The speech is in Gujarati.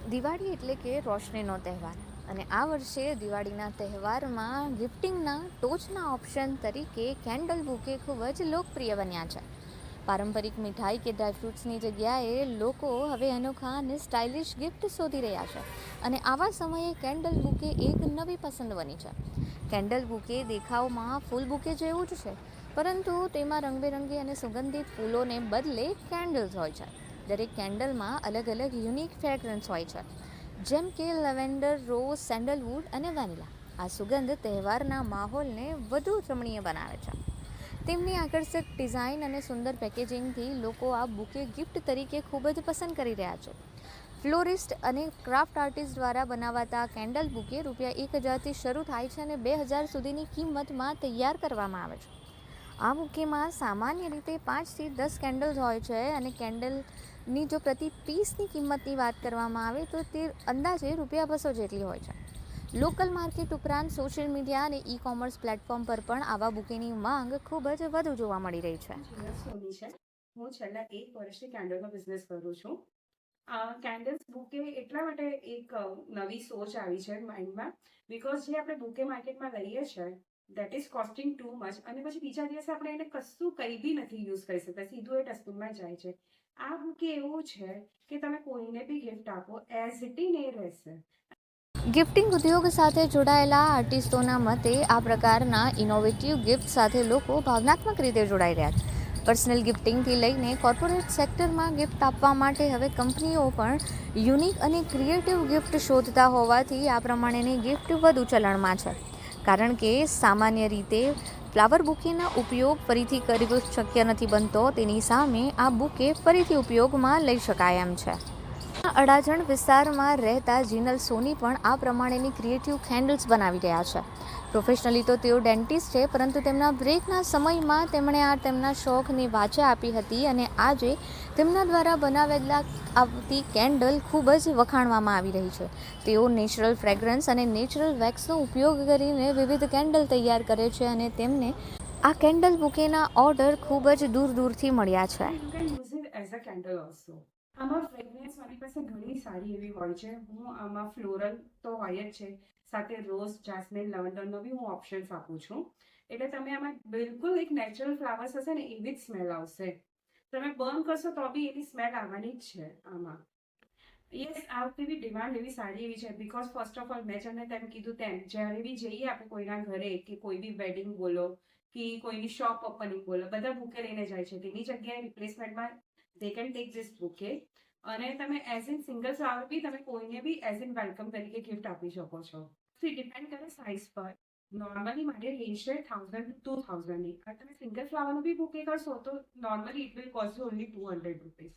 દિવાળી એટલે કે રોશનીનો તહેવાર અને આ વર્ષે દિવાળીના તહેવારમાં ગિફ્ટિંગના ટોચના ઓપ્શન તરીકે કેન્ડલ બુકે ખૂબ જ લોકપ્રિય બન્યા છે. પારંપરિક મીઠાઈ કે ડ્રાયફ્રૂટ્સની જગ્યાએ લોકો હવે અનોખા અને સ્ટાઇલિશ ગિફ્ટ શોધી રહ્યા છે અને આવા સમયે કેન્ડલ બુકે એક નવી પસંદ બની છે. કેન્ડલ બુકે દેખાવમાં ફૂલ બુકે જેવું જ છે, પરંતુ તેમાં રંગબેરંગી અને સુગંધિત ફૂલોને બદલે કેન્ડલ્સ હોય છે. દરેક કેન્ડલમાં અલગ અલગ યુનિક ફ્રેગ્રન્સ હોય છે, જેમ કે લેવેન્ડર, રોઝ, સેન્ડલવુડ અને વેનિલા. આ સુગંધ તહેવારના માહોલને વધુ રમણીય બનાવે છે. તેમની આકર્ષક ડિઝાઇન અને સુંદર પેકેજિંગથી લોકો આ બુકે ગિફ્ટ તરીકે ખૂબ જ પસંદ કરી રહ્યા છે. ફ્લોરિસ્ટ અને ક્રાફ્ટ આર્ટિસ્ટ દ્વારા બનાવાતા કેન્ડલ બુકે ₹1000થી શરૂ થાય છે અને 2000 સુધીની કિંમતમાં તૈયાર કરવામાં આવે છે. આ બુકેમાં સામાન્ય રીતે 5થી 10 કેન્ડલ્સ હોય છે અને કેન્ડલની જો પ્રતિ પીસની કિંમતની વાત કરવામાં આવે તો તે અંદાજે ₹200 જેટલી હોય છે. લોકલ માર્કેટ ઉપરાંત સોશિયલ મીડિયા અને ઈ-કોમર્સ પ્લેટફોર્મ પર પણ આવા બુકેની માંગ ખૂબ જ વધુ જોવા મળી રહી છે. સોની છે. હું છેલ્લા 1 વર્ષથી કેન્ડલનો બિઝનેસ કરું છું. કેન્ડલ્સ બુકે એટલા માટે એક નવી સોચ આવી છે માઇન્ડમાં, બિકોઝ જે આપણે બુકે માર્કેટમાં લઈએ છીએ that is costing too much, અને પછી બીજા દિવસે આપણે એને કશું કંઈ બી નથી યુઝ કરી શકતા, સીધું એ ડસ્ટબિનમાં જાય છે. આ બુકે એવું છે કે તમે કોઈને બી ગિફ્ટ આપો એઝ ઇટ ઇન એ રહેશે. ગિફ્ટિંગ ઉદ્યોગ સાથે જોડાયેલા આર્ટિસ્ટોના મતે આ પ્રકારના ઇનોવેટિવ ગિફ્ટ સાથે લોકો ભાવનાત્મક રીતે જોડાઈ રહ્યા છે. પર્સનલ ગિફ્ટિંગથી લઈને કોર્પોરેટ સેક્ટરમાં ગિફ્ટ આપવા માટે હવે કંપનીઓ પણ યુનિક અને ક્રિએટિવ ગિફ્ટ શોધતા હોવાથી આ પ્રમાણેની ગિફ્ટ વધુ ચલણમાં છે. કારણ કે સામાન્ય રીતે ફ્લાવર બુકેના ઉપયોગ ફરીથી કરવો શક્ય નથી બનતો, તેની સામે આ બુકે ફરીથી ઉપયોગમાં લઈ શકાય એમ છે. અડાજણ વિસ્તારમાં રહેતા જીનલ સોની પણ આ પ્રમાણેની ક્રિએટિવ કેન્ડલ્સ બનાવી રહ્યા છે. પ્રોફેશનલી તો તેઓ ડેન્ટિસ્ટ છે, પરંતુ તેમના બ્રેકના સમયમાં તેમણે તેમના શોખની વાચા આપી હતી અને આજે તેમના દ્વારા બનાવેલા આવતી કેન્ડલ ખૂબ જ વખાણવામાં આવી રહી છે. તેઓ નેચરલ ફ્રેગ્રન્સ અને નેચરલ વેક્સનો ઉપયોગ કરીને વિવિધ કેન્ડલ તૈયાર કરે છે અને તેમને આ કેન્ડલ બુકેના ઓર્ડર ખૂબ જ દૂર દૂરથી મળ્યા છે. You can use it as a candle also. આમાં ફ્રેગ્રન્સ મારી પાસે ઘણી સારી એવી હોય છે. હું આમાં ફ્લોરલ તો હોય જ છે, સાથે રોઝ, જાસ્મિન, લવંડરનો બી હું ઓપ્શન્સ આપું છું. એટલે તમે આમાં બિલકુલ એક નેચરલ ફ્લાવર્સ હશે ને એવી જ સ્મેલ આવશે. તમે બર્ન કરશો તો બી એની સ્મેલ આવવાની જ છે આમાં. યસ, આ વખતે બી ડિમાન્ડ એવી સારી એવી છે, બિકોઝ ફર્સ્ટ ઓફ ઓલ મેં તમને તેમ કીધું તેમ જ્યારે બી જઈએ આપણે કોઈના ઘરે કે કોઈ બી વેડિંગ બોલો કે કોઈની શોપ ઓપનિંગ બોલો, બધા બુકે લઈને જાય છે. તેની જગ્યાએ રિપ્લેસમેન્ટમાં they can take this bouquet, અને તમે એઝ ઇન સિંગલ ફ્લાવર બી તમે કોઈને બી એઝ ઇન વેલકમ તરીકે ગિફ્ટ આપી શકો છો. તો ડિપેન્ડ કરે સાઇઝ પર. નોર્મલી મારી રેન્જ છે 1000 to 2000 ની. તમે સિંગલ ફ્લાવરનું બી બુકે કરશો તો normally it will cost you only ₹200.